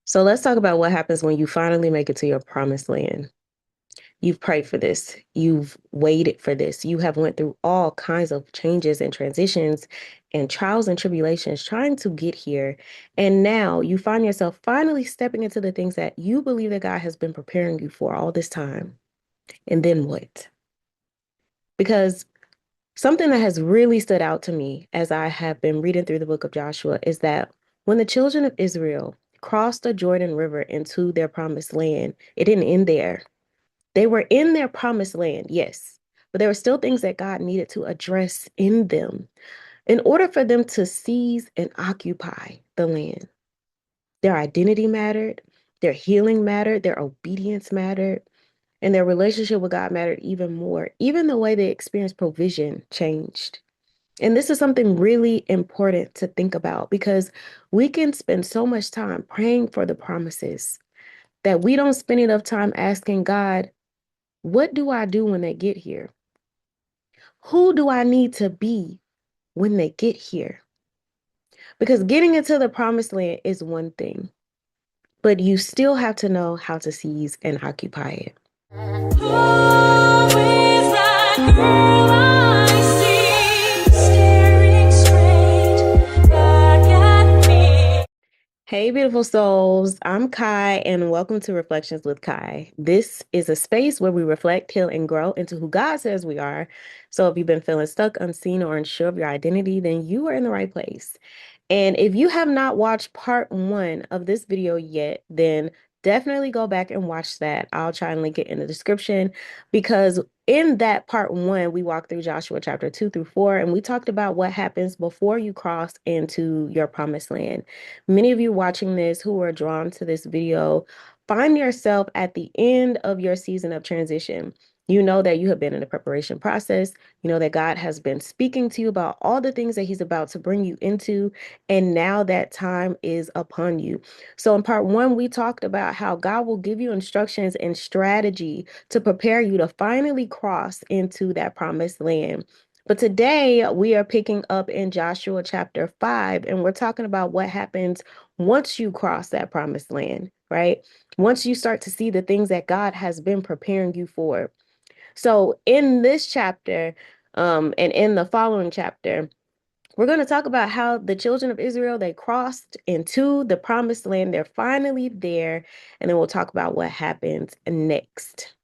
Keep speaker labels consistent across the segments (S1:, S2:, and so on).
S1: So let's talk about what happens when you finally make it to your promised land. You've prayed for this. You've waited for this. You have went through all kinds of changes and transitions and trials and tribulations trying to get here. And now you find yourself finally stepping into the things that you believe that God has been preparing you for all this time. And then what? Because something that has really stood out to me as I have been reading through the book of Joshua is that when the children of Israel crossed the Jordan River into their promised land, it didn't end there. They were in their promised land, yes, but there were still things that God needed to address in them in order for them to seize and occupy the land. Their identity mattered, their healing mattered, their obedience mattered, and their relationship with God mattered even more. Even the way they experienced provision changed. And this is something really important to think about because we can spend so much time praying for the promises that we don't spend enough time asking God, what do I do when they get here? Who do I need to be when they get here? Because getting into the promised land is one thing, but you still have to know how to seize and occupy it. Always that girl I see staring straight back at me. Hey, beautiful souls. I'm Kai, and welcome to Reflections with Kai. This is a space where we reflect, heal, and grow into who God says we are. So if you've been feeling stuck, unseen, or unsure of your identity, then you are in the right place. And if you have not watched part one of this video yet, then definitely go back and watch that. I'll try and link it in the description because in that part one, we walked through Joshua chapter 2 through 4, and we talked about what happens before you cross into your promised land. Many of you watching this who are drawn to this video find yourself at the end of your season of transition. You know that you have been in the preparation process. You know that God has been speaking to you about all the things that He's about to bring you into. And now that time is upon you. So in part one, we talked about how God will give you instructions and strategy to prepare you to finally cross into that promised land. But today we are picking up in Joshua chapter 5, and we're talking about what happens once you cross that promised land, right? Once you start to see the things that God has been preparing you for. So in this chapter, and in the following chapter, we're going to talk about how the children of Israel, they crossed into the promised land. They're finally there. And then we'll talk about what happens next.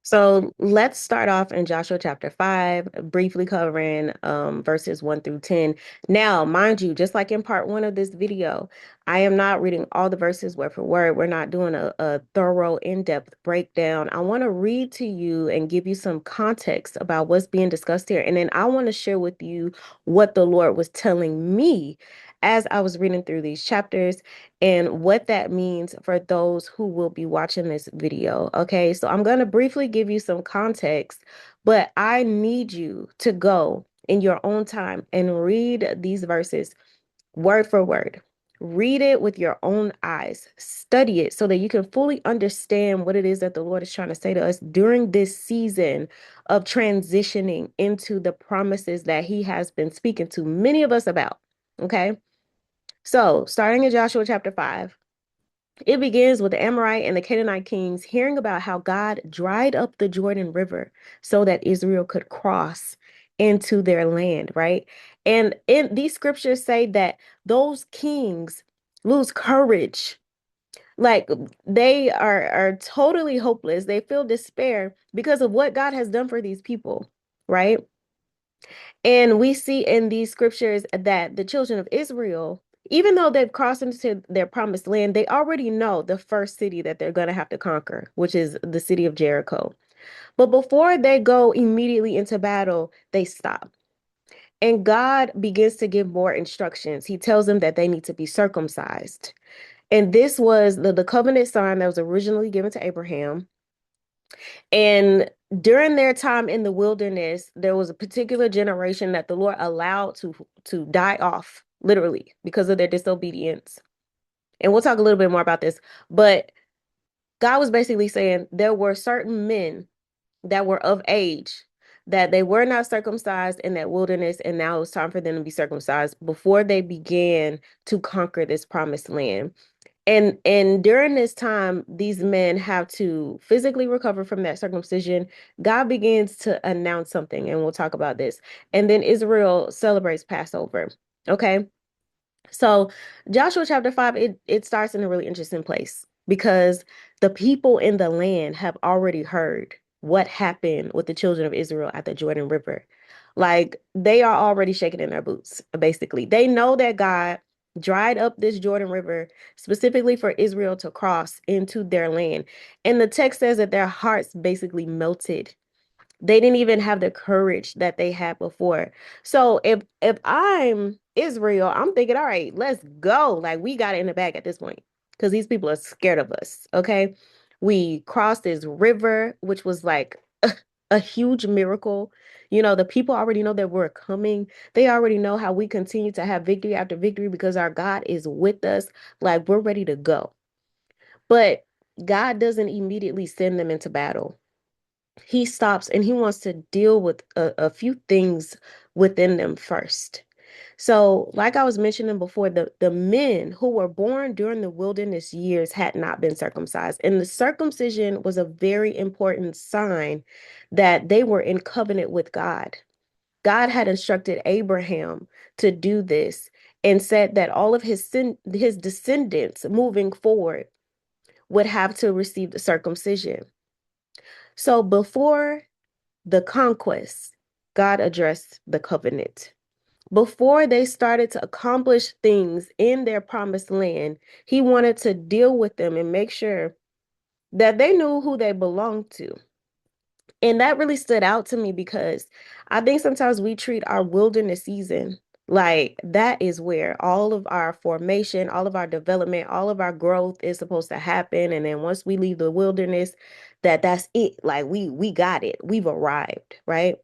S1: So let's start off in Joshua chapter 5, briefly covering verses 1 through 10. Now, mind you, just like in part one of this video, I am not reading all the verses word for word. We're not doing a thorough, in-depth breakdown. I want to read to you and give you some context about what's being discussed here. And then I want to share with you what the Lord was telling me as I was reading through these chapters and what that means for those who will be watching this video. Okay, so I'm going to briefly give you some context, but I need you to go in your own time and read these verses word for word. Read it with your own eyes. Study it so that you can fully understand what it is that the Lord is trying to say to us during this season of transitioning into the promises that He has been speaking to many of us about. Okay. So, starting in Joshua chapter 5, it begins with the Amorite and the Canaanite kings hearing about how God dried up the Jordan River so that Israel could cross into their land, right? And in these scriptures say that those kings lose courage. Like they are totally hopeless. They feel despair because of what God has done for these people, right? And we see in these scriptures that the children of Israel, even though they've crossed into their promised land, they already know the first city that they're going to have to conquer, which is the city of Jericho. But before they go immediately into battle, they stop. And God begins to give more instructions. He tells them that they need to be circumcised. And this was the covenant sign that was originally given to Abraham. And during their time in the wilderness, there was a particular generation that the Lord allowed to die off, literally, because of their disobedience. And we'll talk a little bit more about this. But God was basically saying there were certain men that were of age that they were not circumcised in that wilderness, and now it was time for them to be circumcised before they began to conquer this promised land. And during this time, these men have to physically recover from that circumcision. God begins to announce something, and we'll talk about this. And then Israel celebrates Passover. Okay. So Joshua chapter 5, it starts in a really interesting place because the people in the land have already heard what happened with the children of Israel at the Jordan River. Like they are already shaking in their boots, basically. They know that God dried up this Jordan River specifically for Israel to cross into their land. And the text says that their hearts basically melted. They didn't even have the courage that they had before. So if I'm Israel, I'm thinking, all right, let's go. Like we got it in the bag at this point because these people are scared of us. Okay. We crossed this river, which was like a huge miracle. You know, the people already know that we're coming. They already know how we continue to have victory after victory because our God is with us. Like we're ready to go. But God doesn't immediately send them into battle. He stops and he wants to deal with a few things within them first. So, like I was mentioning before, the men who were born during the wilderness years had not been circumcised. And the circumcision was a very important sign that they were in covenant with God. God had instructed Abraham to do this and said that all of his descendants moving forward would have to receive the circumcision. So before the conquest, God addressed the covenant. Before they started to accomplish things in their promised land, he wanted to deal with them and make sure that they knew who they belonged to. And that really stood out to me because I think sometimes we treat our wilderness season like that is where all of our formation, all of our development, all of our growth is supposed to happen. And then once we leave the wilderness, that's it. Like we got it. We've arrived, right?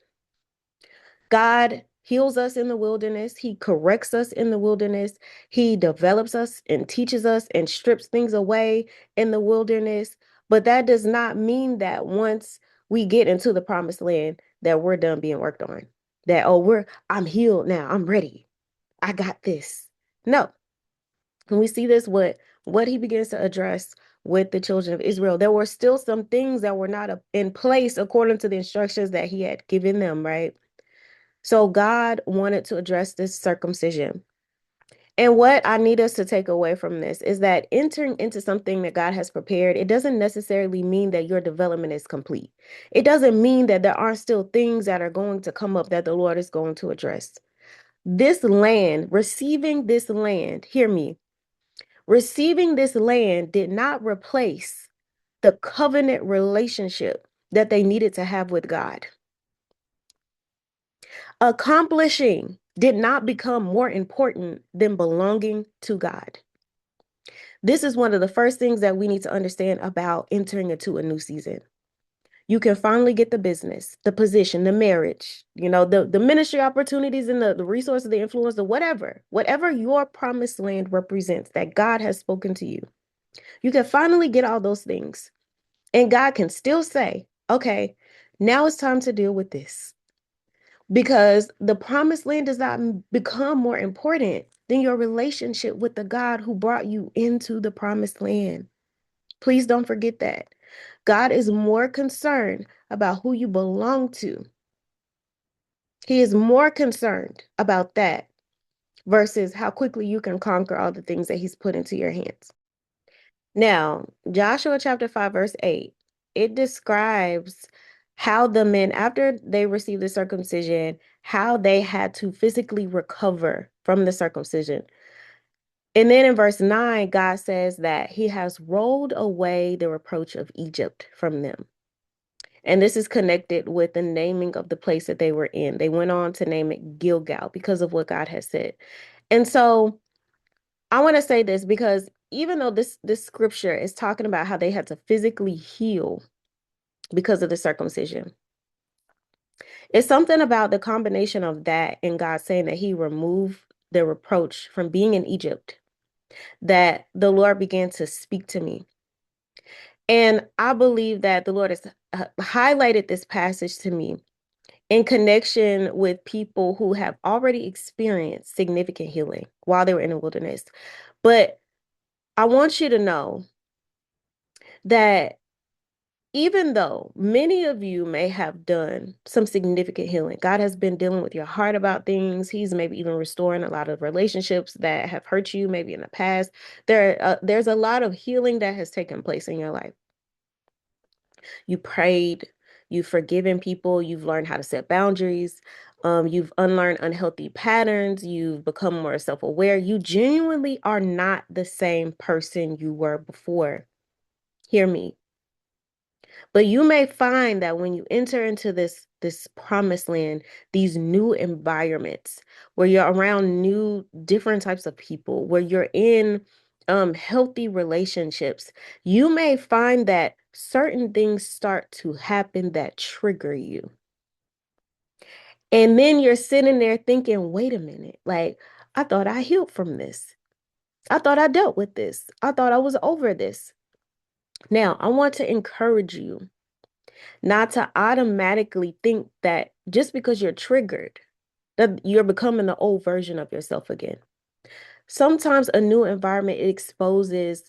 S1: God heals us in the wilderness. He corrects us in the wilderness. He develops us and teaches us and strips things away in the wilderness. But that does not mean that once we get into the promised land that we're done being worked on. That, oh, I'm healed now. I'm ready. I got this. No. And we see this what he begins to address with the children of Israel. There were still some things that were not in place according to the instructions that he had given them, right? So God wanted to address this circumcision. And what I need us to take away from this is that entering into something that God has prepared, it doesn't necessarily mean that your development is complete. It doesn't mean that there aren't still things that are going to come up that the Lord is going to address. This land, receiving this land, hear me, receiving this land did not replace the covenant relationship that they needed to have with God. Accomplishing did not become more important than belonging to God. This is one of the first things that we need to understand about entering into a new season. You can finally get the business, the position, the marriage, the ministry opportunities and the resources, the influence, the whatever your promised land represents that God has spoken to you. You can finally get all those things. And God can still say, okay, now it's time to deal with this. Because the promised land does not become more important than your relationship with the God who brought you into the promised land. Please don't forget that. God is more concerned about who you belong to. He is more concerned about that versus how quickly you can conquer all the things that he's put into your hands. Now, Joshua chapter 5, verse 8, it describes how the men, after they received the circumcision, how they had to physically recover from the circumcision. And then in verse 9, God says that he has rolled away the reproach of Egypt from them. And this is connected with the naming of the place that they were in. They went on to name it Gilgal because of what God has said. And so I want to say this because even though this scripture is talking about how they had to physically heal because of the circumcision, it's something about the combination of that and God saying that he removed the reproach from being in Egypt that the Lord began to speak to me. And I believe that the Lord has highlighted this passage to me in connection with people who have already experienced significant healing while they were in the wilderness. But I want you to know that even though many of you may have done some significant healing, God has been dealing with your heart about things. He's maybe even restoring a lot of relationships that have hurt you, maybe in the past. There's a lot of healing that has taken place in your life. You prayed, you've forgiven people, you've learned how to set boundaries, you've unlearned unhealthy patterns, you've become more self-aware. You genuinely are not the same person you were before. Hear me. But you may find that when you enter into this promised land, these new environments where you're around new different types of people, where you're in healthy relationships, you may find that certain things start to happen that trigger you. And then you're sitting there thinking, wait a minute, like I thought I healed from this. I thought I dealt with this. I thought I was over this. Now, I want to encourage you not to automatically think that just because you're triggered, that you're becoming the old version of yourself again. Sometimes a new environment exposes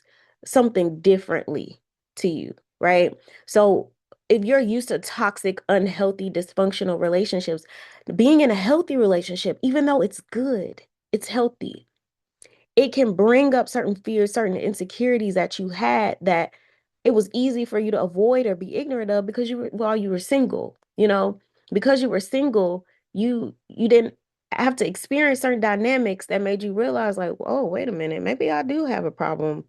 S1: something differently to you, right? So if you're used to toxic, unhealthy, dysfunctional relationships, being in a healthy relationship, even though it's good, it's healthy, it can bring up certain fears, certain insecurities that you had that it was easy for you to avoid or be ignorant of because while you were single, because you were single, you didn't have to experience certain dynamics that made you realize like, oh, wait a minute, maybe I do have a problem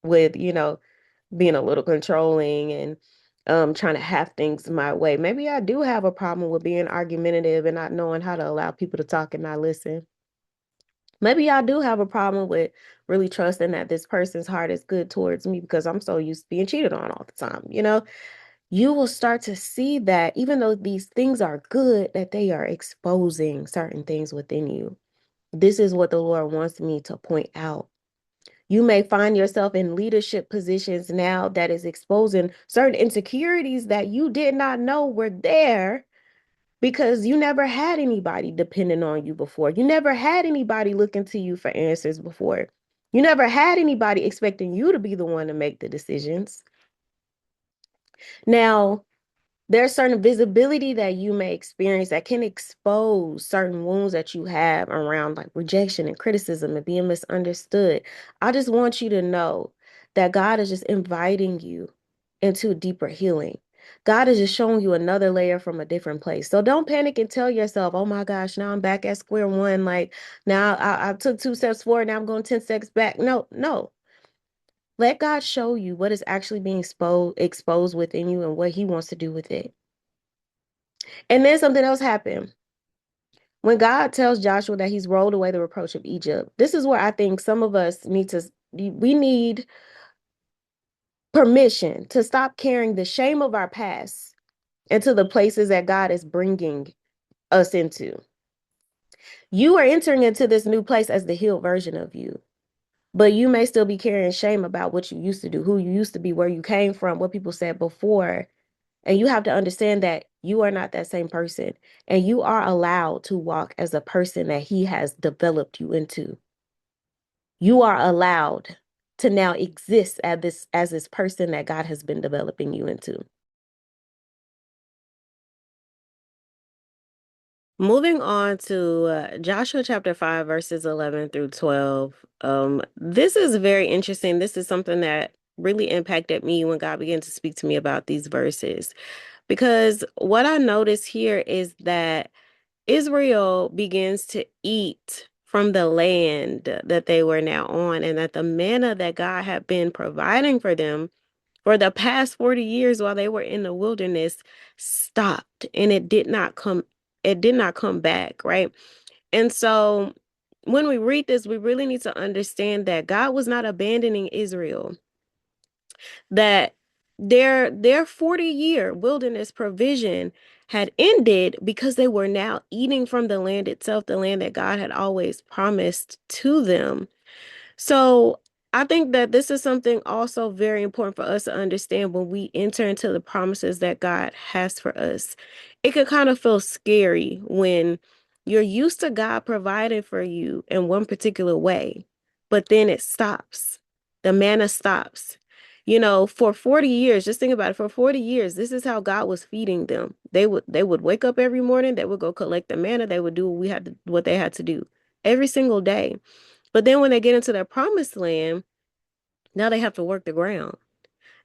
S1: with, being a little controlling and trying to have things my way. Maybe I do have a problem with being argumentative and not knowing how to allow people to talk and not listen. Maybe I do have a problem with really trusting that this person's heart is good towards me because I'm so used to being cheated on all the time. You will start to see that even though these things are good, that they are exposing certain things within you. This is what the Lord wants me to point out. You may find yourself in leadership positions now that is exposing certain insecurities that you did not know were there because you never had anybody depending on you before. You never had anybody looking to you for answers before. You never had anybody expecting you to be the one to make the decisions. Now, there's certain visibility that you may experience that can expose certain wounds that you have around like rejection and criticism and being misunderstood. I just want you to know that God is just inviting you into deeper healing. God is just showing you another layer from a different place. So don't panic and tell yourself, oh my gosh, now I'm back at square one. Like now I took 2 steps forward, now I'm going 10 steps back. No, no. Let God show you what is actually being exposed within you and what he wants to do with it. And then something else happened. When God tells Joshua that he's rolled away the reproach of Egypt, this is where I think some of us we need permission to stop carrying the shame of our past into the places that God is bringing us into. You are entering into this new place as the healed version of you, but you may still be carrying shame about what you used to do, who you used to be, where you came from, what people said before. And you have to understand that you are not that same person. And you are allowed to walk as a person that he has developed you into. You are allowed to now exist as this person that God has been developing you into. Moving on to Joshua chapter 5, verses 11 through 12. This is very interesting. This is something that really impacted me when God began to speak to me about these verses. Because what I notice here is that Israel begins to eat from the land that they were now on, and that the manna that God had been providing for them for the past 40 years while they were in the wilderness stopped, and it did not come back, right? And so when we read this, we really need to understand that God was not abandoning Israel, that their 40-year wilderness provision had ended because they were now eating from the land itself, the land that God had always promised to them. So I think that this is something also very important for us to understand when we enter into the promises that God has for us. It could kind of feel scary when you're used to God providing for you in one particular way, but then it stops. The manna stops. For 40 years, just think about it, for 40 years, this is how God was feeding them. They would wake up every morning, they would go collect the manna, they would do what they had to do every single day. But then when they get into their promised land, now they have to work the ground.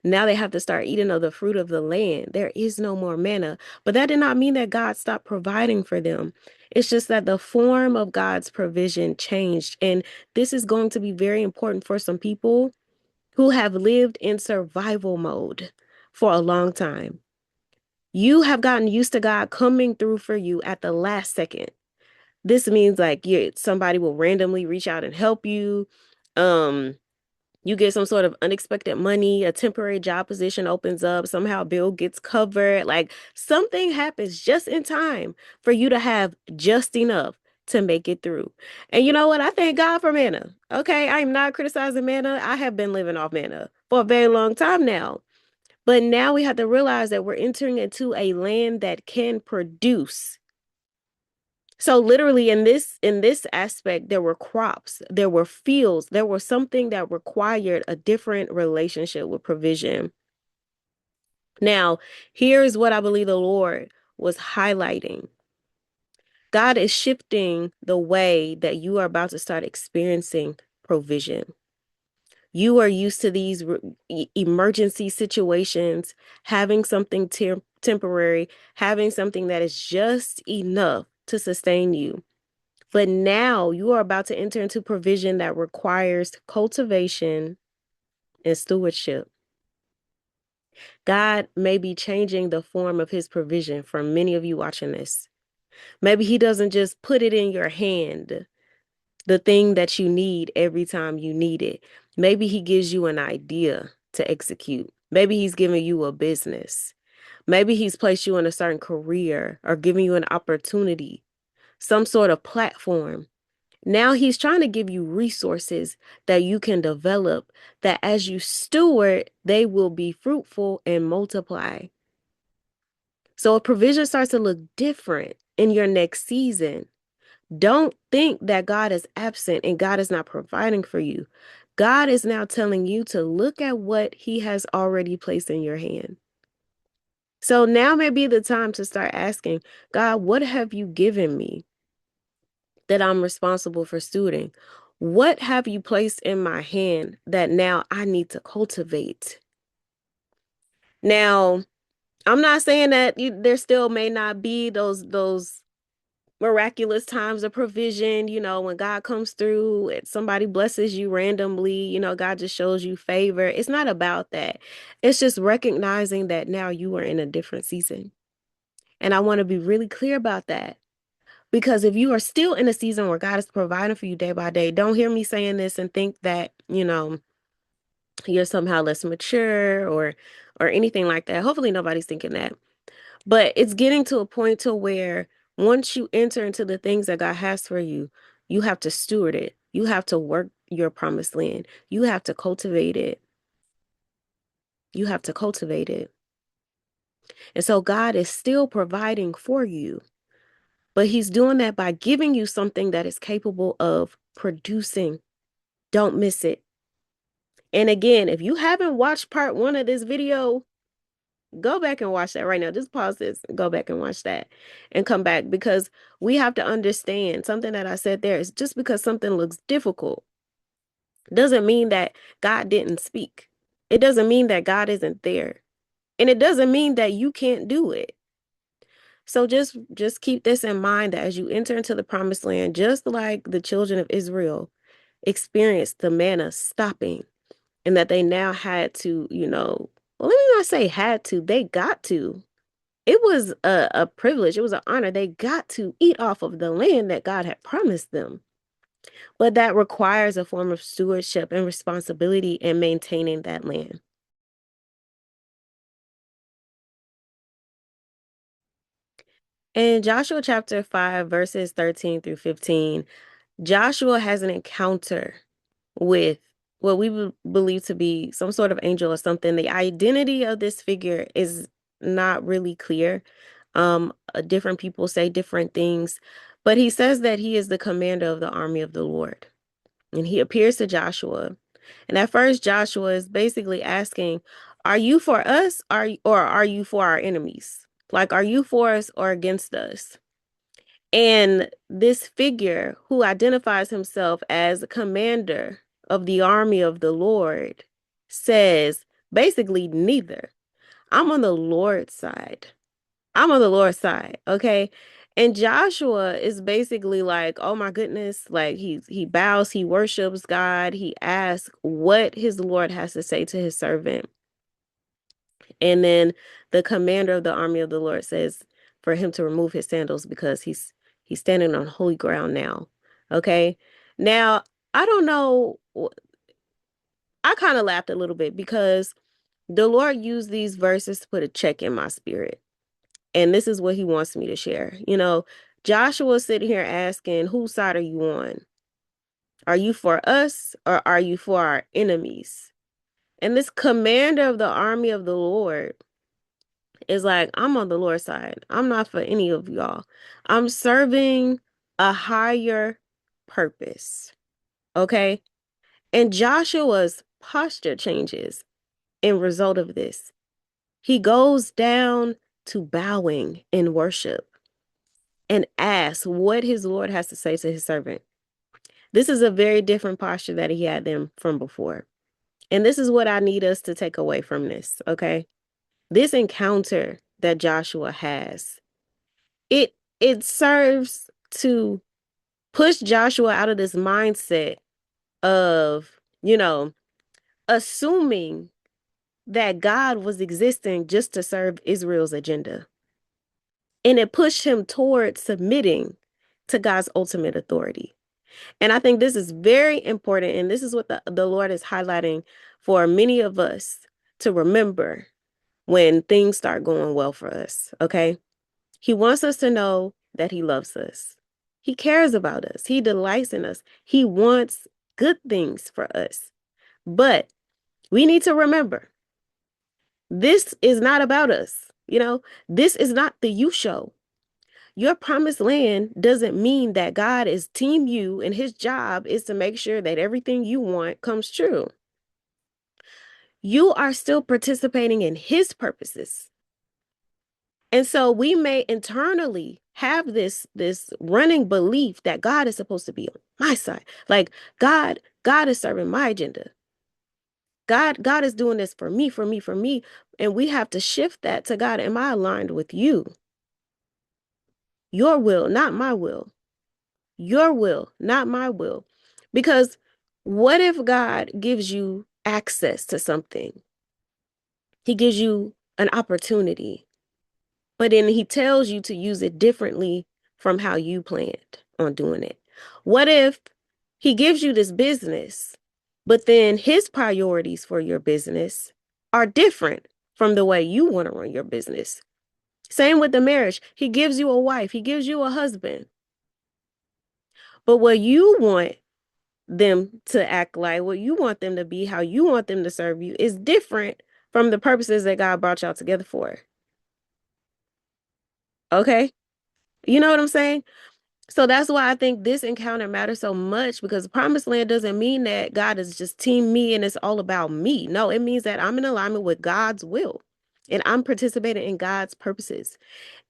S1: Now they have to start eating of the fruit of the land. There is no more manna. But that did not mean that God stopped providing for them. It's just that the form of God's provision changed. And this is going to be very important for some people who have lived in survival mode for a long time. You have gotten used to God coming through for you at the last second. This means like somebody will randomly reach out and help you. Um, you get some sort of unexpected money, a temporary job position opens up, somehow a bill gets covered. Like something happens just in time for you to have just enough to make it through. And you know what? I thank God for manna. Okay, I'm not criticizing manna. I have been living off manna for a very long time now. But now we have to realize that we're entering into a land that can produce. So literally in this aspect, there were crops, there were fields, there was something that required a different relationship with provision. Now, here's what I believe the Lord was highlighting. God is shifting the way that you are about to start experiencing provision. You are used to these emergency situations, having something temporary, having something that is just enough to sustain you. But now you are about to enter into provision that requires cultivation and stewardship. God may be changing the form of his provision for many of you watching this. Maybe he doesn't just put it in your hand, the thing that you need every time you need it. Maybe he gives you an idea to execute. Maybe he's giving you a business. Maybe he's placed you in a certain career or giving you an opportunity, some sort of platform. Now he's trying to give you resources that you can develop, that as you steward, they will be fruitful and multiply. So if provision starts to look different in your next season, don't think that God is absent and God is not providing for you. God is now telling you to look at what he has already placed in your hand. So now may be the time to start asking, God, what have you given me that I'm responsible for stewarding? What have you placed in my hand that now I need to cultivate? Now, I'm not saying that there still may not be those miraculous times of provision, when God comes through and somebody blesses you randomly, God just shows you favor. It's not about that. It's just recognizing that now you are in a different season. And I want to be really clear about that. Because if you are still in a season where God is providing for you day by day, don't hear me saying this and think that, you're somehow less mature or anything like that. Hopefully nobody's thinking that. But it's getting to a point to where once you enter into the things that God has for you, you have to steward it. You have to work your promised land. You have to cultivate it. You have to cultivate it. And so God is still providing for you. But he's doing that by giving you something that is capable of producing. Don't miss it. And again, if you haven't watched part 1 of this video, go back and watch that right now. Just pause this, go back and watch that and come back, because we have to understand something that I said there is just because something looks difficult doesn't mean that God didn't speak. It doesn't mean that God isn't there. And it doesn't mean that you can't do it. So just keep this in mind, that as you enter into the promised land, just like the children of Israel experienced the manna stopping, and that they now had to, well, let me not say had to, they got to. It was a privilege. It was an honor. They got to eat off of the land that God had promised them. But that requires a form of stewardship and responsibility in maintaining that land. In Joshua chapter 5, verses 13 through 15, Joshua has an encounter with what we believe to be some sort of angel or something. The identity of this figure is not really clear. Different people say different things, but he says that he is the commander of the army of the Lord. And he appears to Joshua. And at first, Joshua is basically asking, are you for us or are you for our enemies? Like, are you for us or against us? And this figure who identifies himself as a commander of the army of the Lord says basically neither. I'm on the Lord's side. I'm on the Lord's side, okay? And Joshua is basically like, oh my goodness, like he bows, he worships God, he asks what his Lord has to say to his servant. And then the commander of the army of the Lord says for him to remove his sandals because he's standing on holy ground now. Okay? Now, I don't know, I kind of laughed a little bit because the Lord used these verses to put a check in my spirit. And this is what he wants me to share. You know, Joshua sitting here asking, whose side are you on? Are you for us or are you for our enemies? And this commander of the army of the Lord is like, I'm on the Lord's side. I'm not for any of y'all. I'm serving a higher purpose. Okay. And Joshua's posture changes in result of this. He goes down to bowing in worship and asks what his Lord has to say to his servant. This is a very different posture that he had them from before. And this is what I need us to take away from this, okay? This encounter that Joshua has, it serves to push Joshua out of this mindset of, you know, assuming that God was existing just to serve Israel's agenda. And it pushed him towards submitting to God's ultimate authority. And I think this is very important. And this is what the Lord is highlighting for many of us to remember when things start going well for us. Okay. He wants us to know that he loves us. He cares about us. He delights in us. He wants good things for us. But we need to remember this is not about us. You know, this is not the you show. Your promised land doesn't mean that God is team you and his job is to make sure that everything you want comes true. You are still participating in his purposes. And so we may internally have this running belief that God is supposed to be on my side. Like God is serving my agenda. God is doing this for me, for me, for me. And we have to shift that to God. Am I aligned with you? Your will, not my will. Your will, not my will. Because what if God gives you access to something? He gives you an opportunity, but then he tells you to use it differently from how you planned on doing it. What if he gives you this business, but then his priorities for your business are different from the way you want to run your business? Same with the marriage. He gives you a wife, he gives you a husband, but what you want them to act like, what you want them to be, how you want them to serve you is different from the purposes that God brought y'all together for. Okay? You know what I'm saying? So that's why I think this encounter matters so much, because the promised land doesn't mean that God is just team me and it's all about me. No, it means that I'm in alignment with God's will and I'm participating in God's purposes.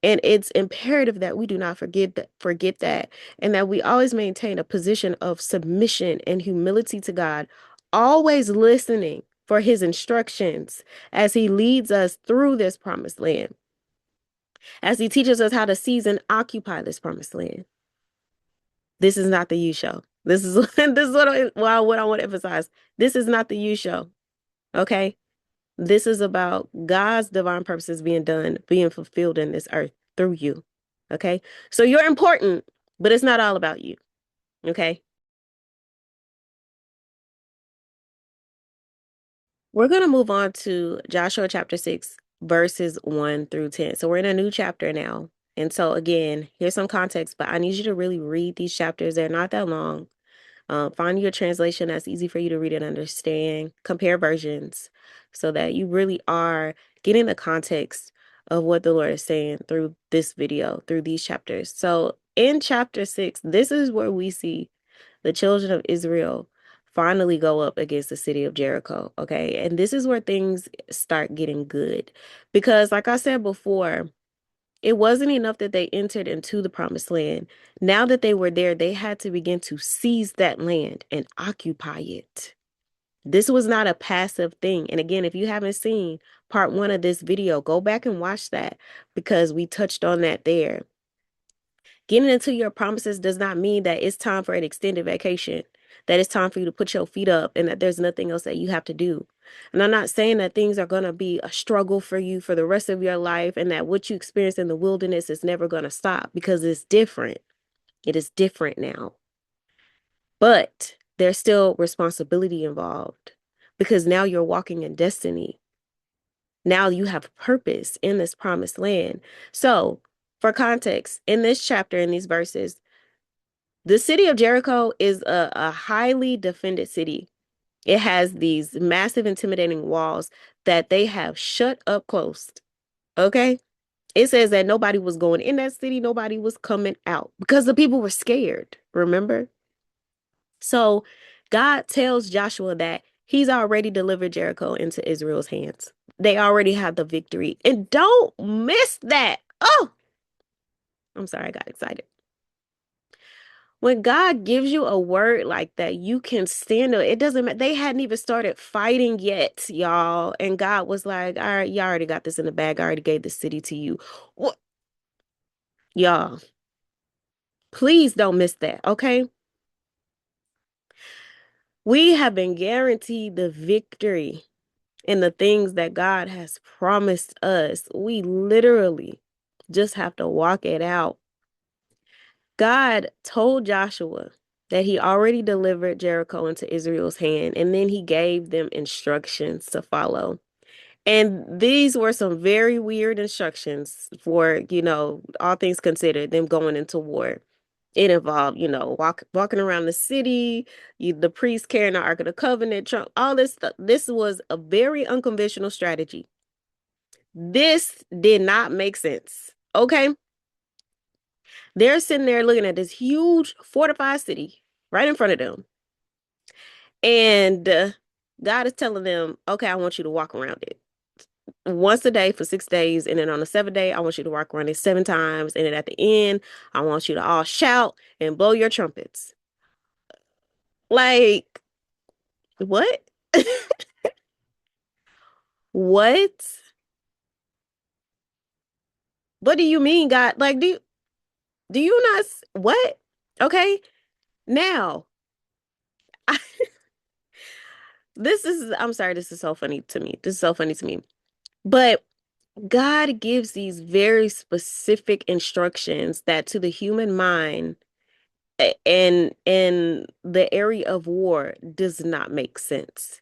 S1: And it's imperative that we do not forget that, and that we always maintain a position of submission and humility to God, always listening for his instructions as he leads us through this promised land, as he teaches us how to seize and occupy this promised land. This is not the you show. This is this is what I want to emphasize. This is not the you show. Okay? This is about God's divine purposes being done, being fulfilled in this earth through you. Okay? So you're important, but it's not all about you. Okay? We're going to move on to Joshua chapter 6, verses 1 through 10. So we're in a new chapter now. And so again, here's some context, but I need you to really read these chapters. They're not that long. Find your translation that's easy for you to read and understand. Compare versions so that you really are getting the context of what the Lord is saying through this video, through these chapters. So in chapter 6, this is where we see the children of Israel finally go up against the city of Jericho. Okay. And this is where things start getting good. Because, like I said before, it wasn't enough that they entered into the promised land. Now that they were there, they had to begin to seize that land and occupy it. This was not a passive thing. And again, if you haven't seen part 1 of this video, go back and watch that because we touched on that there. Getting into your promises does not mean that it's time for an extended vacation, that it's time for you to put your feet up and that there's nothing else that you have to do. And I'm not saying that things are going to be a struggle for you for the rest of your life and that what you experience in the wilderness is never going to stop because it's different. It is different now. But there's still responsibility involved because now you're walking in destiny. Now you have purpose in this promised land. So, for context, in this chapter, in these verses, the city of Jericho is a highly defended city. It has these massive, intimidating walls that they have shut up close. Okay? It says that nobody was going in that city, nobody was coming out because the people were scared, remember? So God tells Joshua that he's already delivered Jericho into Israel's hands. They already have the victory. And don't miss that. Oh, I'm sorry, I got excited. When God gives you a word like that, you can stand it. It doesn't matter. They hadn't even started fighting yet, y'all. And God was like, all right, y'all already got this in the bag. I already gave the city to you. What? Y'all, please don't miss that, okay? We have been guaranteed the victory in the things that God has promised us. We literally just have to walk it out. God told Joshua that he already delivered Jericho into Israel's hand, and then he gave them instructions to follow. And these were some very weird instructions for, all things considered, them going into war. It involved, walking around the city, the priest carrying the Ark of the Covenant, Trump, all this stuff. This was a very unconventional strategy. This did not make sense. Okay. They're sitting there looking at this huge fortified city right in front of them. And God is telling them, okay, I want you to walk around it once a day for 6 days. And then on the 7th day, I want you to walk around it 7 times. And then at the end, I want you to all shout and blow your trumpets. Like, what? What? What do you mean, God? Like, do you not what? Okay. Now, I, I'm sorry, this is so funny to me. This is so funny to me. But God gives these very specific instructions that to the human mind and in the area of war does not make sense.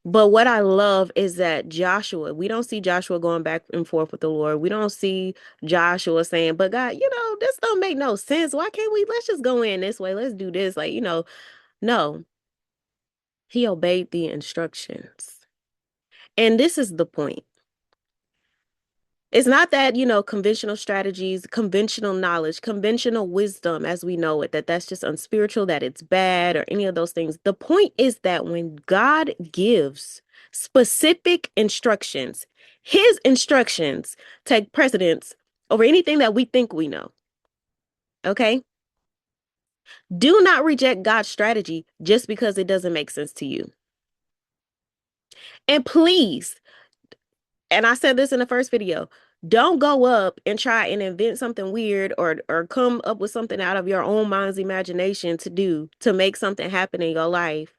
S1: But what I love is that Joshua, we don't see Joshua going back and forth with the Lord. We don't see Joshua saying, but God, this don't make no sense. Why can't let's just go in this way. Let's do this. Like, no, he obeyed the instructions. And this is the point. It's not that, conventional strategies, conventional knowledge, conventional wisdom as we know it, that's just unspiritual, that it's bad or any of those things. The point is that when God gives specific instructions, his instructions take precedence over anything that we think we know. Okay? Do not reject God's strategy just because it doesn't make sense to you. And please, and I said this in the first video, don't go up and try and invent something weird or come up with something out of your own mind's imagination to make something happen in your life.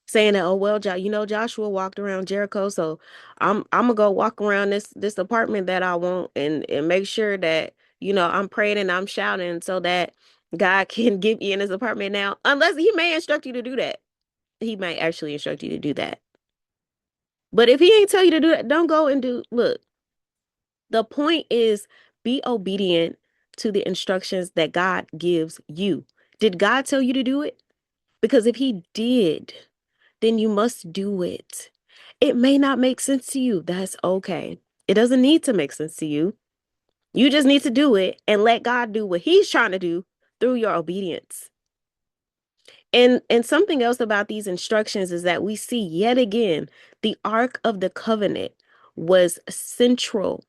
S1: Saying that, oh well, Joshua walked around Jericho, so I'm gonna go walk around this apartment that I want and make sure that I'm praying and I'm shouting so that God can get me in his apartment now. Unless he may instruct you to do that. He might actually instruct you to do that. But if he ain't tell you to do that, don't go and look. The point is be obedient to the instructions that God gives you. Did God tell you to do it? Because if he did, then you must do it. It may not make sense to you. That's okay. It doesn't need to make sense to you. You just need to do it and let God do what he's trying to do through your obedience. And something else about these instructions is that we see yet again the Ark of the Covenant was central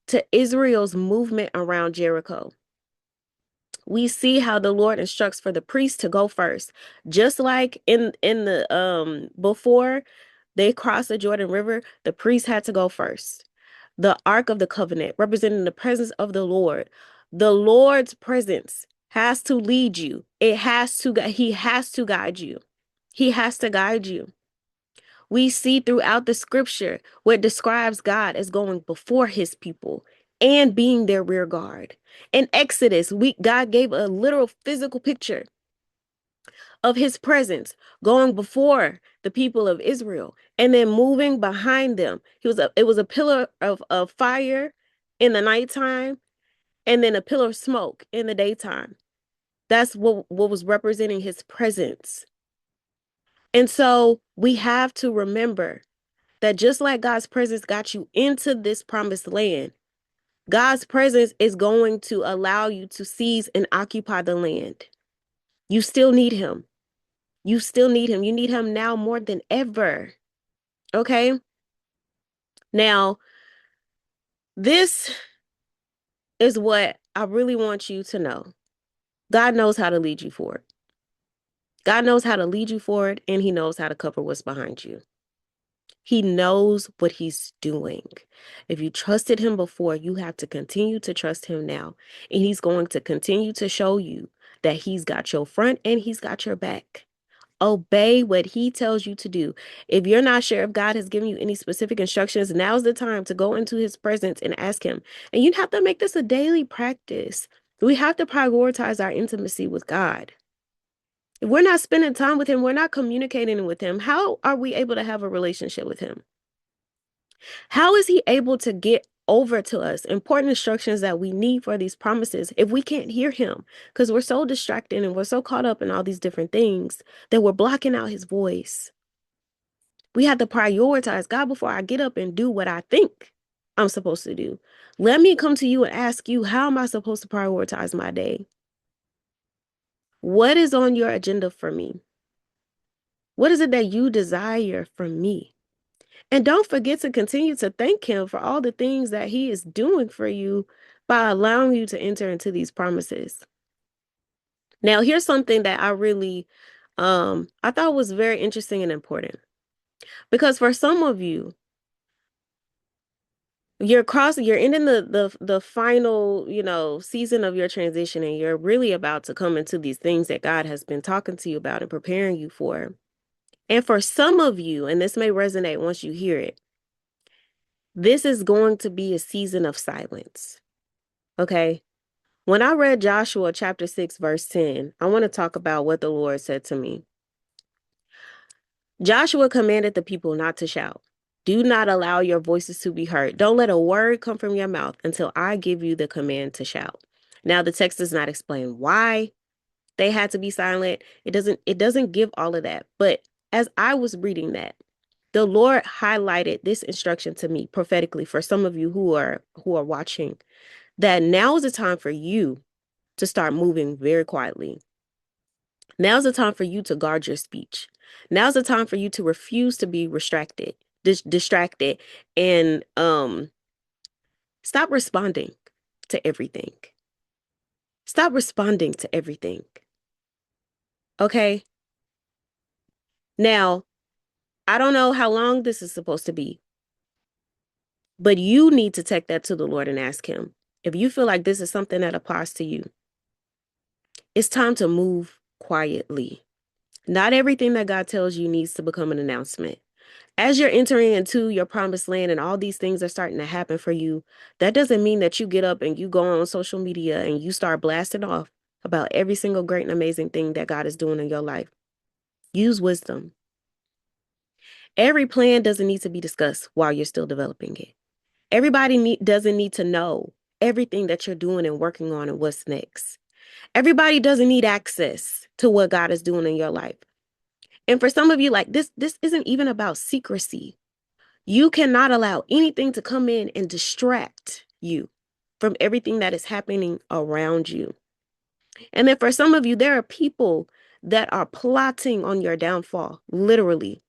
S1: to Israel's movement around Jericho. We see how the Lord instructs for the priest to go first, just like in the before they crossed the Jordan River, the priest had to go first. The Ark of the Covenant, representing the presence of the Lord. The Lord's presence has to lead you. He has to guide you. He has to guide you. We see throughout the scripture what describes God as going before his people and being their rear guard. In Exodus, God gave a literal physical picture of his presence going before the people of Israel and then moving behind them. It was a pillar of fire in the nighttime and then a pillar of smoke in the daytime. That's what was representing his presence. And so we have to remember that just like God's presence got you into this promised land, God's presence is going to allow you to seize and occupy the land. You still need him. You still need him. You need him now more than ever. Okay? Now, this is what I really want you to know. God knows how to lead you forward. God knows how to lead you forward, and he knows how to cover what's behind you. He knows what he's doing. If you trusted him before, you have to continue to trust him now. And he's going to continue to show you that he's got your front and he's got your back. Obey what he tells you to do. If you're not sure if God has given you any specific instructions, now's the time to go into his presence and ask him. And you have to make this a daily practice. We have to prioritize our intimacy with God. If we're not spending time with him, we're not communicating with him, how are we able to have a relationship with him? How is he able to get over to us important instructions that we need for these promises if we can't hear him? Because we're so distracted and we're so caught up in all these different things that we're blocking out his voice. We have to prioritize God before I get up and do what I think I'm supposed to do. Let me come to you and ask you, how am I supposed to prioritize my day? What is on your agenda for me? What is it that you desire from me? And don't forget to continue to thank him for all the things that he is doing for you by allowing you to enter into these promises. Now, here's something that I thought was very interesting and important. Because for some of you, you're ending the final, season of your transition, and you're really about to come into these things that God has been talking to you about and preparing you for. And for some of you, and this may resonate once you hear it, this is going to be a season of silence. Okay? When I read Joshua chapter 6, verse 10, I want to talk about what the Lord said to me. Joshua commanded the people not to shout. Do not allow your voices to be heard. Don't let a word come from your mouth until I give you the command to shout. Now, the text does not explain why they had to be silent. It doesn't give all of that. But as I was reading that, the Lord highlighted this instruction to me prophetically for some of you who are watching, that now is the time for you to start moving very quietly. Now's the time for you to guard your speech. Now's the time for you to refuse to be distracted, and stop responding to everything. Stop responding to everything. Okay? Now, I don't know how long this is supposed to be, but you need to take that to the Lord and ask him. If you feel like this is something that applies to you, it's time to move quietly. Not everything that God tells you needs to become an announcement. As you're entering into your promised land and all these things are starting to happen for you, that doesn't mean that you get up and you go on social media and you start blasting off about every single great and amazing thing that God is doing in your life. Use wisdom. Every plan doesn't need to be discussed while you're still developing it. Everybody doesn't need to know everything that you're doing and working on and what's next. Everybody doesn't need access to what God is doing in your life. And for some of you, like this isn't even about secrecy. You cannot allow anything to come in and distract you from everything that is happening around you. And then for some of you, there are people that are plotting on your downfall, literally,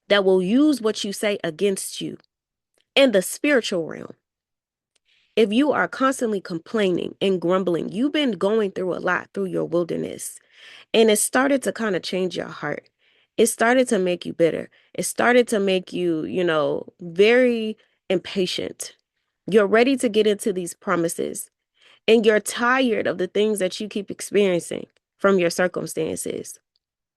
S1: that will use what you say against you in the spiritual realm. If you are constantly complaining and grumbling, you've been going through a lot through your wilderness, and it started to kind of change your heart. It started to make you bitter. It started to make you, very impatient. You're ready to get into these promises, and you're tired of the things that you keep experiencing from your circumstances.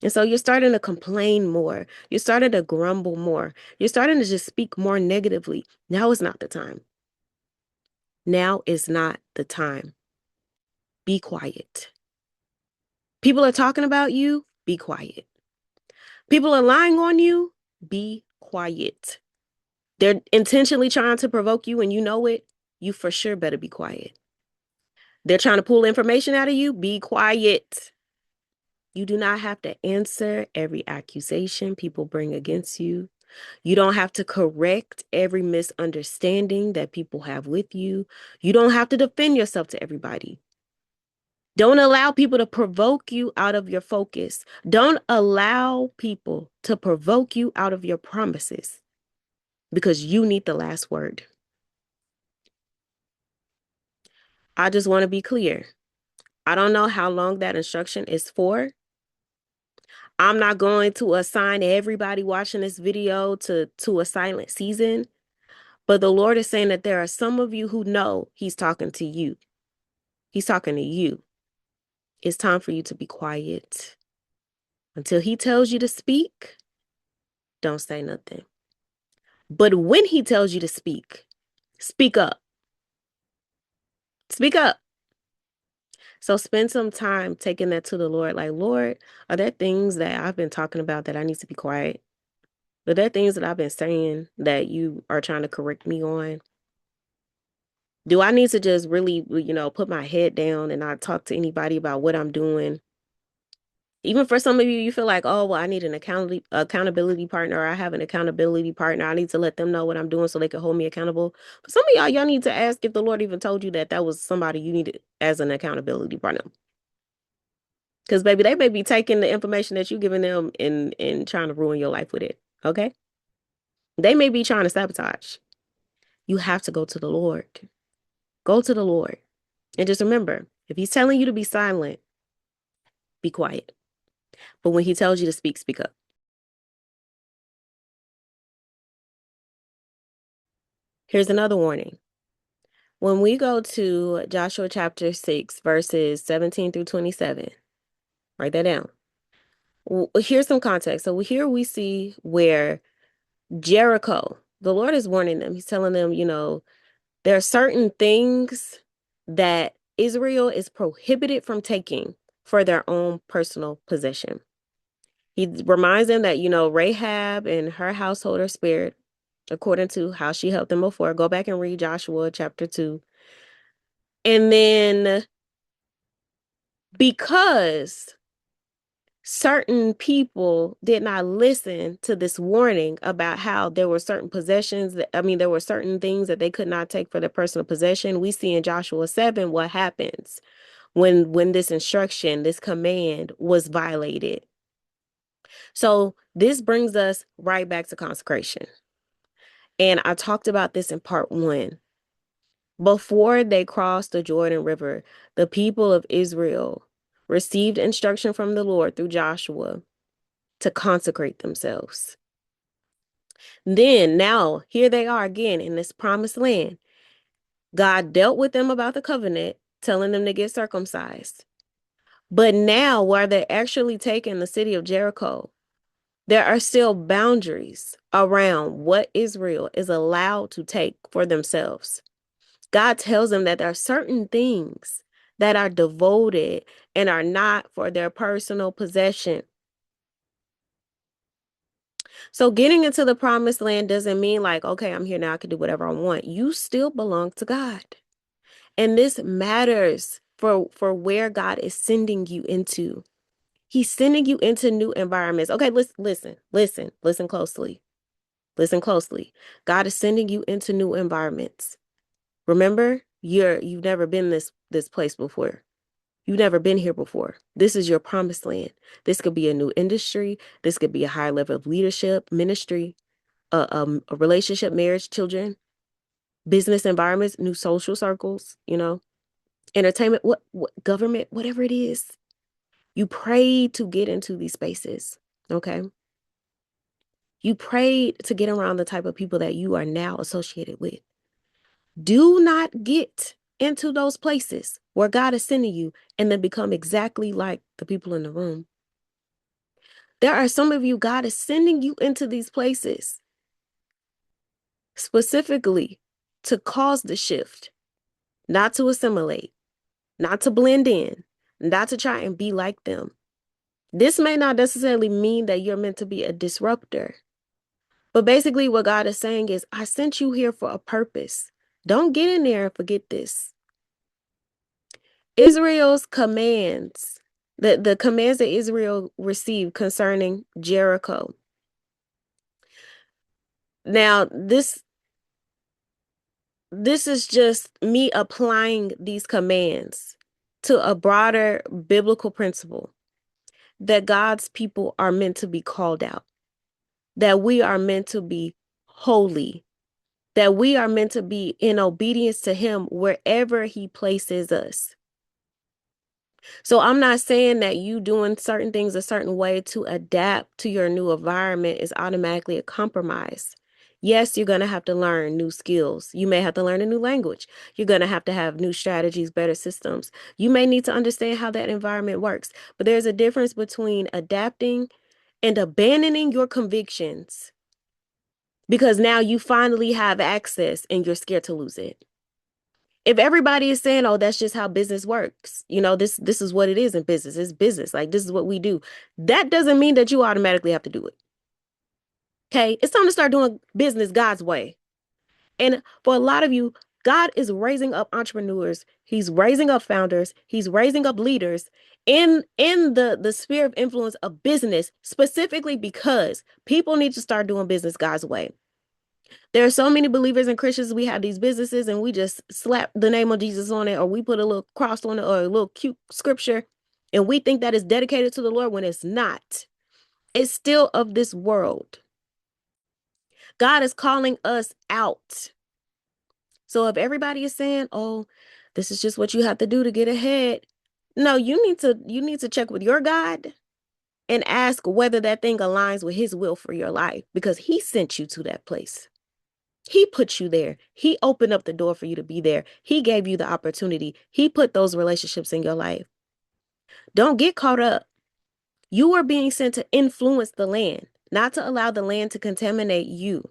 S1: And so you're starting to complain more. You're starting to grumble more. You're starting to just speak more negatively. Now is not the time. Now is not the time. Be quiet. People are talking about you. Be quiet. People are lying on you. Be quiet. They're intentionally trying to provoke you and you know it. You for sure better be quiet. They're trying to pull information out of you. Be quiet. You do not have to answer every accusation people bring against you. You don't have to correct every misunderstanding that people have with you. You don't have to defend yourself to everybody. Don't allow people to provoke you out of your focus. Don't allow people to provoke you out of your promises because you need the last word. I just want to be clear. I don't know how long that instruction is for. I'm not going to assign everybody watching this video to a silent season, but the Lord is saying that there are some of you who know He's talking to you. He's talking to you. It's time for you to be quiet. Until He tells you to speak, don't say nothing. But when He tells you to speak, speak up. Speak up. So spend some time taking that to the Lord. Like, Lord, are there things that I've been talking about that I need to be quiet? Are there things that I've been saying that you are trying to correct me on? Do I need to just really, put my head down and not talk to anybody about what I'm doing? Even for some of you, you feel like, oh, well, I need an accountability partner. Or I have an accountability partner. I need to let them know what I'm doing so they can hold me accountable. But some of y'all need to ask if the Lord even told you that was somebody you needed as an accountability partner. Because, baby, they may be taking the information that you're giving them and trying to ruin your life with it. Okay? They may be trying to sabotage. You have to go to the Lord. Go to the Lord. And just remember, if He's telling you to be silent, be quiet. But when He tells you to speak, speak up. Here's another warning. When we go to Joshua chapter 6, verses 17 through 27, write that down. Here's some context. So here we see where Jericho, the Lord is warning them. He's telling them, there are certain things that Israel is prohibited from taking for their own personal possession. He reminds them that, Rahab and her household are spared according to how she helped them before. Go back and read Joshua chapter 2. And then because certain people did not listen to this warning about how there were certain there were certain things that they could not take for their personal possession. We see in Joshua 7 what happens when this instruction, this command was violated. So this brings us right back to consecration. And I talked about this in part 1. Before they crossed the Jordan River, the people of Israel received instruction from the Lord through Joshua to consecrate themselves. Then, now, here they are again in this promised land. God dealt with them about the covenant, telling them to get circumcised. But now, while they're actually taking the city of Jericho, there are still boundaries around what Israel is allowed to take for themselves. God tells them that there are certain things that are devoted and are not for their personal possession. So getting into the promised land doesn't mean like, okay, I'm here now, I can do whatever I want. You still belong to God. And this matters for where God is sending you into. He's sending you into new environments. Okay, listen closely. Listen closely. God is sending you into new environments. Remember, you've never been this place before. You've never been here before. This is your promised land. This could be a new industry. This could be a higher level of leadership, ministry, a relationship, marriage, children, business environments, new social circles, entertainment, what government, whatever it is. You prayed to get into these spaces. Okay. You prayed to get around the type of people that you are now associated with. Do not get into those places where God is sending you and then become exactly like the people in the room. There are some of you, God is sending you into these places specifically to cause the shift, not to assimilate, not to blend in, not to try and be like them. This may not necessarily mean that you're meant to be a disruptor. But basically what God is saying is, I sent you here for a purpose. Don't get in there and forget this. Israel's commands, the commands that Israel received concerning Jericho. Now, this is just me applying these commands to a broader biblical principle that God's people are meant to be called out, that we are meant to be holy, that we are meant to be in obedience to him wherever he places us. So I'm not saying that you doing certain things a certain way to adapt to your new environment is automatically a compromise. Yes, you're going to have to learn new skills. You may have to learn a new language. You're going to have new strategies, better systems. You may need to understand how that environment works. But there's a difference between adapting and abandoning your convictions because now you finally have access and you're scared to lose it. If everybody is saying, oh, that's just how business works, this is what it is in business. It's business. Like, this is what we do. That doesn't mean that you automatically have to do it. Okay. It's time to start doing business God's way. And for a lot of you, God is raising up entrepreneurs. He's raising up founders. He's raising up leaders in the sphere of influence of business, specifically because people need to start doing business God's way. There are so many believers and Christians. We have these businesses and we just slap the name of Jesus on it, or we put a little cross on it, or a little cute scripture, and we think that is dedicated to the Lord when it's not. It's still of this world. God is calling us out. So if everybody is saying, oh, this is just what you have to do to get ahead. No, you need to check with your God and ask whether that thing aligns with his will for your life, because he sent you to that place. He put you there. He opened up the door for you to be there. He gave you the opportunity. He put those relationships in your life. Don't get caught up. You are being sent to influence the land, not to allow the land to contaminate you.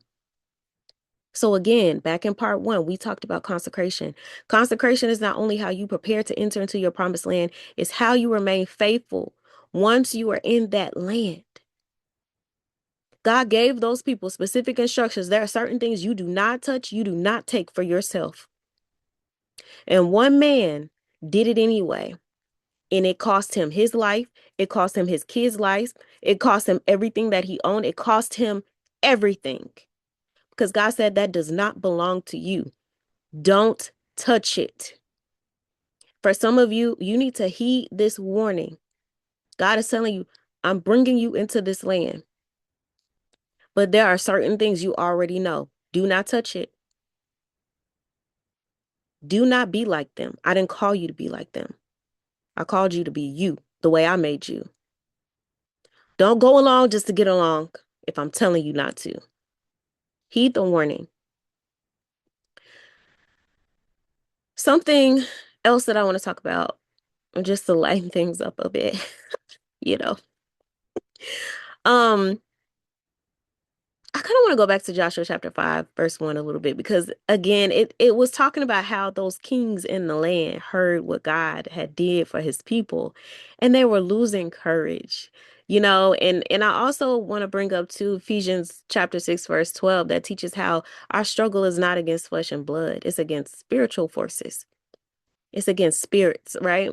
S1: So again, back in part 1, we talked about consecration. Consecration is not only how you prepare to enter into your promised land, it's how you remain faithful once you are in that land. God gave those people specific instructions. There are certain things you do not touch, you do not take for yourself. And one man did it anyway. And it cost him his life. It cost him his kids' lives. It cost him everything that he owned. It cost him everything. Because God said that does not belong to you. Don't touch it. For some of you, you need to heed this warning. God is telling you, I'm bringing you into this land. But there are certain things you already know. Do not touch it. Do not be like them. I didn't call you to be like them. I called you to be you, the way I made you. Don't go along just to get along if I'm telling you not to. Heed the warning. Something else that I want to talk about, just to lighten things up a bit, you know. I kind of want to go back to Joshua chapter 5, verse 1 a little bit, because again, it was talking about how those kings in the land heard what God had did for his people, and they were losing courage, and I also want to bring up too Ephesians chapter 6, verse 12, that teaches how our struggle is not against flesh and blood, it's against spiritual forces. It's against spirits, right?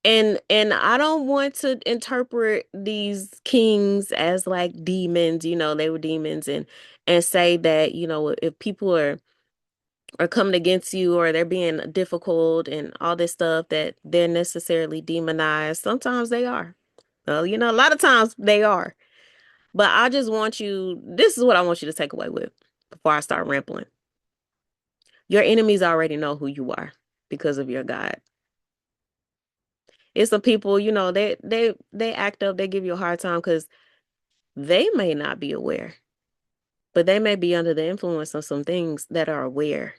S1: And I don't want to interpret these kings as like demons, they were demons, and say that, if people are coming against you or they're being difficult and all this stuff that they're necessarily demonized. Sometimes they are. Well, a lot of times they are. But I just want you, this is what I want you to take away with before I start rambling. Your enemies already know who you are because of your God. It's the people, they act up, they give you a hard time because they may not be aware, but they may be under the influence of some things that are aware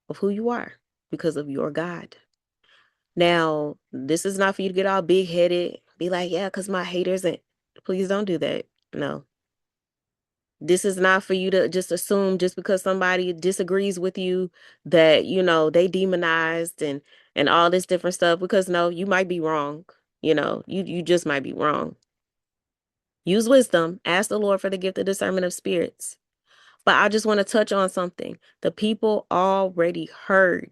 S1: of who you are because of your God. Now, this is not for you to get all big headed, be like, yeah, because my haters, and please don't do that. No. This is not for you to just assume just because somebody disagrees with you that, they demonized and all this different stuff, because no, you might be wrong. You just might be wrong. Use wisdom. Ask the Lord for the gift of discernment of spirits. But I just want to touch on something. The people already heard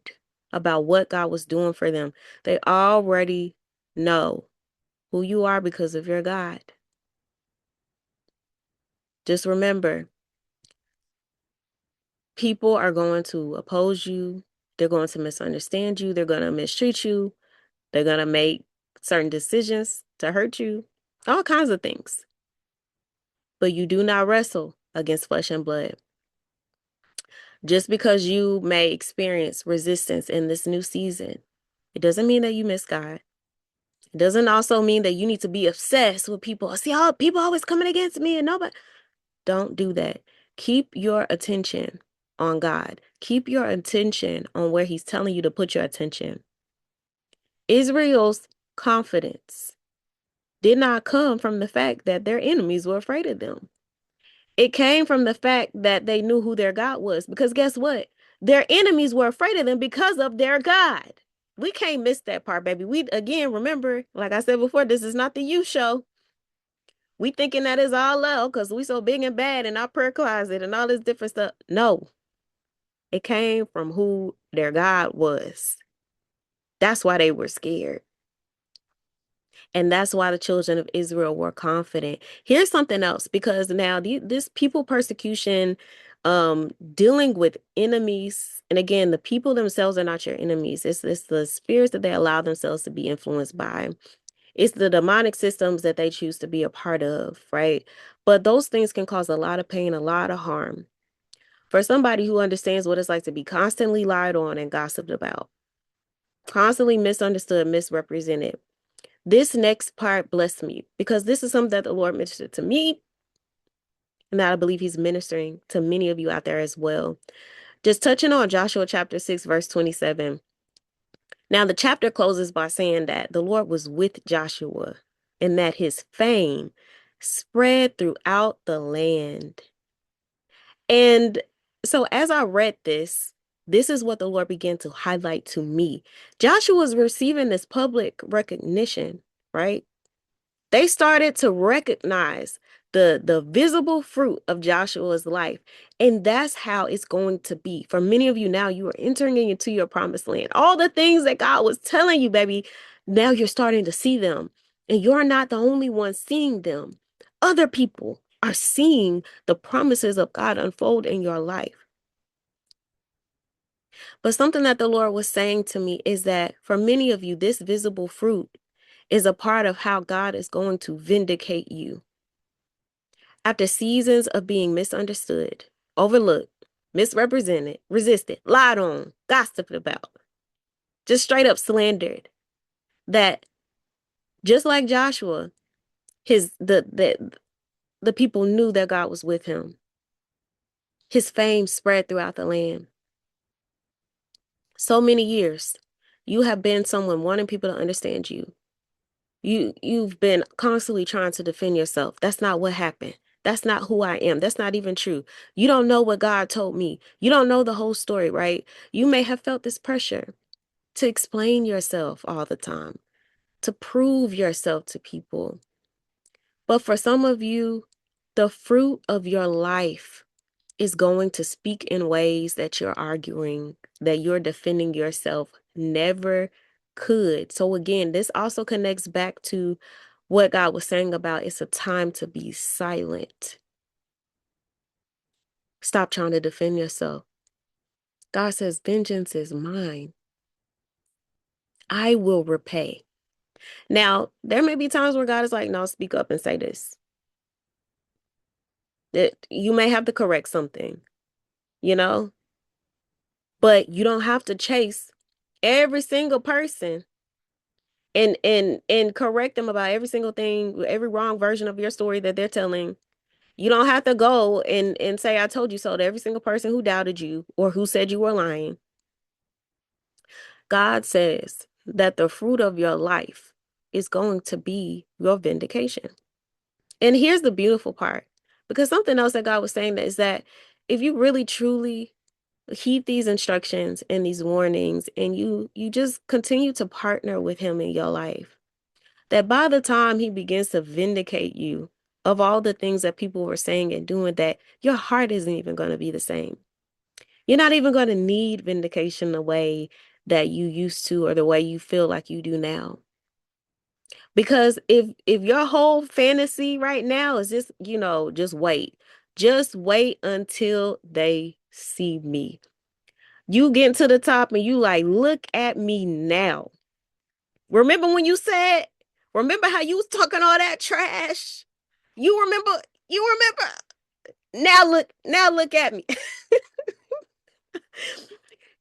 S1: about what God was doing for them. They already know who you are because of your God. Just remember, people are going to oppose you. They're going to misunderstand you. They're going to mistreat you. They're going to make certain decisions to hurt you. All kinds of things. But you do not wrestle against flesh and blood. Just because you may experience resistance in this new season, it doesn't mean that you miss God. It doesn't also mean that you need to be obsessed with people. See, all people always coming against me and nobody. Don't do that. Keep your attention on God. Keep your attention on where He's telling you to put your attention. Israel's confidence did not come from the fact that their enemies were afraid of them. It came from the fact that they knew who their God was. Because guess what? Their enemies were afraid of them because of their God. We can't miss that part, baby. We, again, remember, like I said before, this is not the you show. We thinking that is all love because we so big and bad in our prayer closet and all this different stuff. No, it came from who their God was. That's why they were scared. And that's why the children of Israel were confident. Here's something else, because now this people persecution, dealing with enemies, and again, the people themselves are not your enemies. It's the spirits that they allow themselves to be influenced by. It's the demonic systems that they choose to be a part of, right? But those things can cause a lot of pain, a lot of harm. For somebody who understands what it's like to be constantly lied on and gossiped about, constantly misunderstood, misrepresented. This next part blessed me because this is something that the Lord ministered to me, and that I believe He's ministering to many of you out there as well. Just touching on Joshua chapter 6, verse 27. Now, the chapter closes by saying that the Lord was with Joshua and that his fame spread throughout the land. And so as I read this is what the Lord began to highlight to me. Joshua was receiving this public recognition, right? They started to recognize the visible fruit of Joshua's life. And that's how it's going to be. For many of you now, you are entering into your promised land. All the things that God was telling you, baby, now you're starting to see them. And you're not the only one seeing them. Other people are seeing the promises of God unfold in your life. But something that the Lord was saying to me is that for many of you, this visible fruit is a part of how God is going to vindicate you. After seasons of being misunderstood, overlooked, misrepresented, resisted, lied on, gossiped about, just straight up slandered, that just like Joshua, the people knew that God was with him. His fame spread throughout the land. So many years, you have been someone wanting people to understand you. You've been constantly trying to defend yourself. That's not what happened. That's not who I am. That's not even true. You don't know what God told me. You don't know the whole story, right? You may have felt this pressure to explain yourself all the time, to prove yourself to people. But for some of you, the fruit of your life is going to speak in ways that you're arguing, that you're defending yourself never could. So again, this also connects back to what God was saying about it's a time to be silent. Stop trying to defend yourself. God says, vengeance is mine. I will repay. Now, there may be times where God is like, no, speak up and say this. That you may have to correct something, you know, but you don't have to chase every single person and correct them about every single thing, every wrong version of your story that they're telling. You don't have to go and say I told you so to every single person who doubted you or who said you were lying. God says that the fruit of your life is going to be your vindication. And here's the beautiful part, because something else that God was saying is that if you really truly heed these instructions and these warnings and you just continue to partner with him in your life, that by the time he begins to vindicate you of all the things that people were saying and doing, that your heart isn't even going to be the same. You're not even going to need vindication the way that you used to or the way you feel like you do now. Because if your whole fantasy right now is just, just wait. Just wait until they see me. You get to the top and you like, look at me now. Remember when you said, remember how you was talking all that trash? You remember, you remember. Now look at me.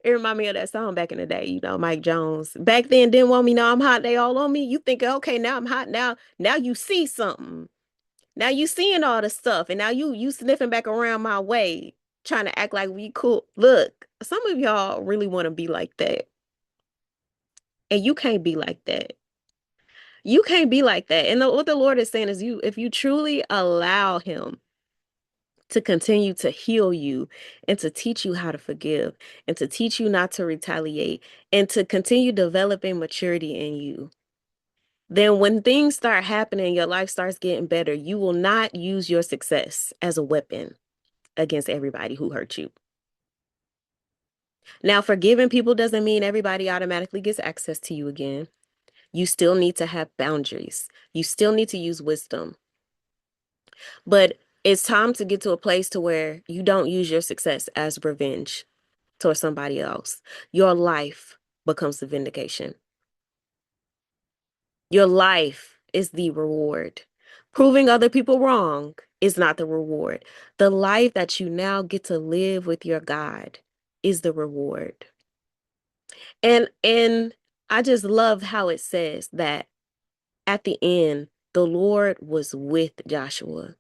S1: It remind me of that song back in the day, Mike Jones. Back then didn't want me, now I'm hot, they all on me. You think, okay, now I'm hot. Now you see something. Now you seeing all the stuff, and now you sniffing back around my way, trying to act like we cool. Look, some of y'all really want to be like that. And you can't be like that. You can't be like that. And what the Lord is saying is if you truly allow him to continue to heal you and to teach you how to forgive and to teach you not to retaliate and to continue developing maturity in you, then when things start happening, your life starts getting better, you will not use your success as a weapon against everybody who hurt you. Now, forgiving people doesn't mean everybody automatically gets access to you again. You still need to have boundaries. You still need to use wisdom. But it's time to get to a place to where you don't use your success as revenge towards somebody else. Your life becomes the vindication. Your life is the reward. Proving other people wrong is not the reward. The life that you now get to live with your God is the reward. And I just love how it says that at the end, the Lord was with Joshua.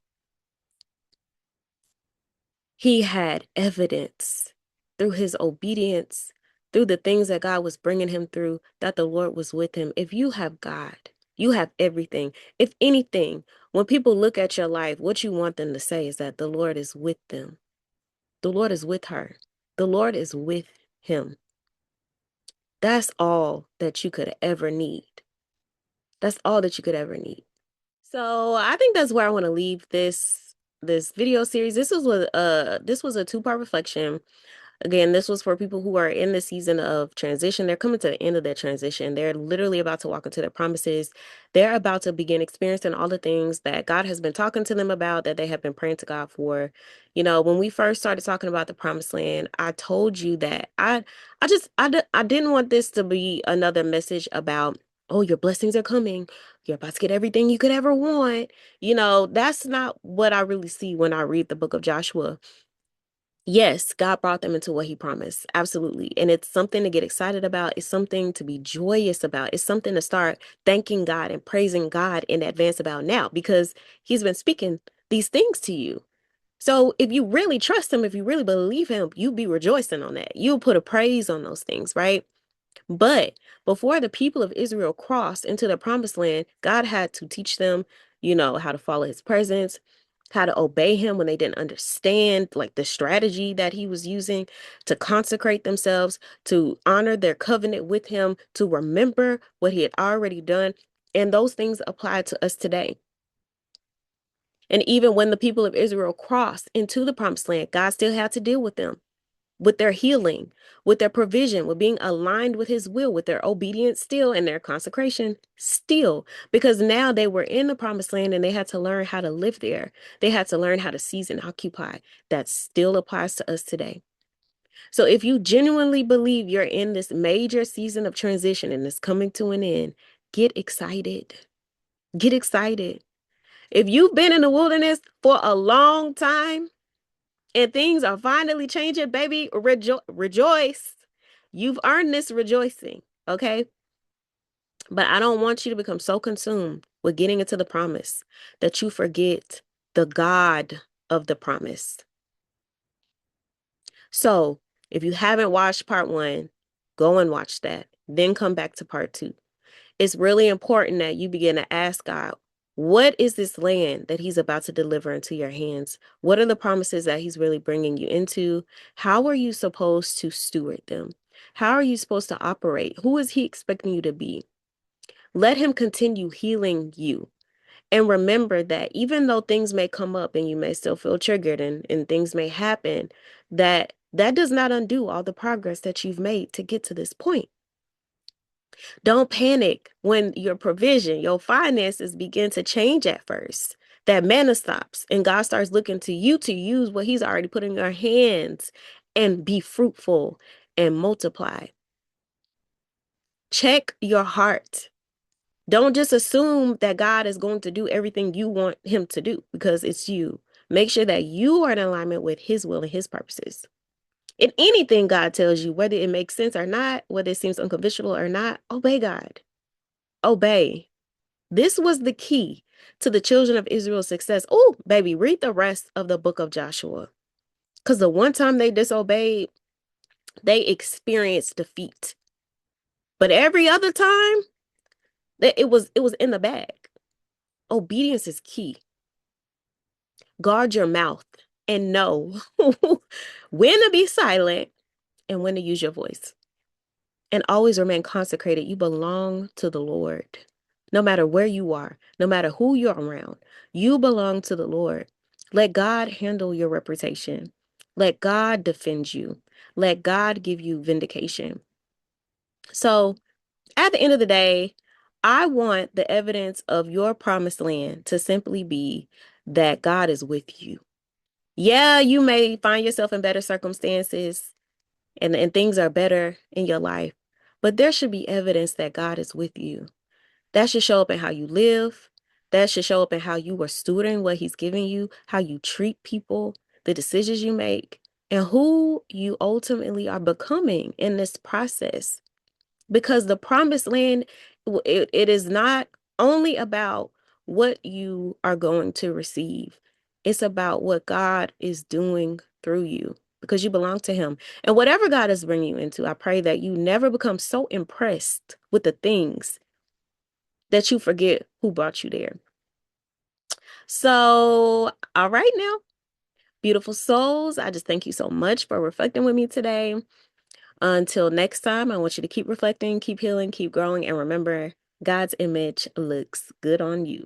S1: He had evidence through his obedience, through the things that God was bringing him through, that the Lord was with him. If you have God, you have everything. If anything, when people look at your life, what you want them to say is that the Lord is with them. The Lord is with her. The Lord is with him. That's all that you could ever need. That's all that you could ever need. So I think that's where I want to leave this video series. This was a two-part reflection. Again, this was for people who are in the season of transition. They're coming to the end of their transition. They're literally about to walk into their promises. They're about to begin experiencing all the things that God has been talking to them about, that they have been praying to God for. When we first started talking about the promised land, I told you that I didn't want this to be another message about, oh, your blessings are coming. You're about to get everything you could ever want. That's not what I really see when I read the book of Joshua. Yes, God brought them into what he promised. Absolutely. And it's something to get excited about. It's something to be joyous about. It's something to start thanking God and praising God in advance about now, because he's been speaking these things to you. So if you really trust him, if you really believe him, you be rejoicing on that. You'll put a praise on those things, right? But before the people of Israel crossed into the promised land, God had to teach them, how to follow his presence, how to obey him when they didn't understand like the strategy that he was using, to consecrate themselves, to honor their covenant with him, to remember what he had already done. And those things apply to us today. And even when the people of Israel crossed into the promised land, God still had to deal with them. with their healing, with their provision, with being aligned with his will, with their obedience still and their consecration still, because now they were in the promised land and they had to learn how to live there. They had to learn how to seize and occupy. That still applies to us today. So if you genuinely believe you're in this major season of transition and it's coming to an end, get excited. Get excited. If you've been in the wilderness for a long time and things are finally changing, baby, rejoice. You've earned this rejoicing, okay? But I don't want you to become so consumed with getting into the promise that you forget the God of the promise. So if you haven't watched part 1, go and watch that. Then come back to part 2. It's really important that you begin to ask God, what is this land that he's about to deliver into your hands? What are the promises that he's really bringing you into? How are you supposed to steward them? How are you supposed to operate? Who is he expecting you to be? Let him continue healing you. And remember that even though things may come up and you may still feel triggered and things may happen, that does not undo all the progress that you've made to get to this point. Don't panic when your provision, your finances begin to change at first. That manna stops and God starts looking to you to use what he's already put in your hands and be fruitful and multiply. Check your heart. Don't just assume that God is going to do everything you want him to do because it's you. Make sure that you are in alignment with his will and his purposes. In anything God tells you, whether it makes sense or not, whether it seems unconventional or not, obey God. Obey. This was the key to the children of Israel's success. Oh, baby, read the rest of the book of Joshua. Because the one time they disobeyed, they experienced defeat. But every other time, it was in the bag. Obedience is key. Guard your mouth and know when to be silent and when to use your voice. And always remain consecrated. You belong to the Lord. No matter where you are, no matter who you're around, you belong to the Lord. Let God handle your reputation. Let God defend you. Let God give you vindication. So at the end of the day, I want the evidence of your promised land to simply be that God is with you. Yeah, you may find yourself in better circumstances and things are better in your life, but there should be evidence that God is with you. That should show up in how you live. That should show up in how you are stewarding what he's giving you, how you treat people, the decisions you make, and who you ultimately are becoming in this process. Because the promised land, it is not only about what you are going to receive. It's about what God is doing through you because you belong to him. And whatever God is bringing you into, I pray that you never become so impressed with the things that you forget who brought you there. So, all right now, beautiful souls, I just thank you so much for reflecting with me today. Until next time, I want you to keep reflecting, keep healing, keep growing, and remember, God's image looks good on you.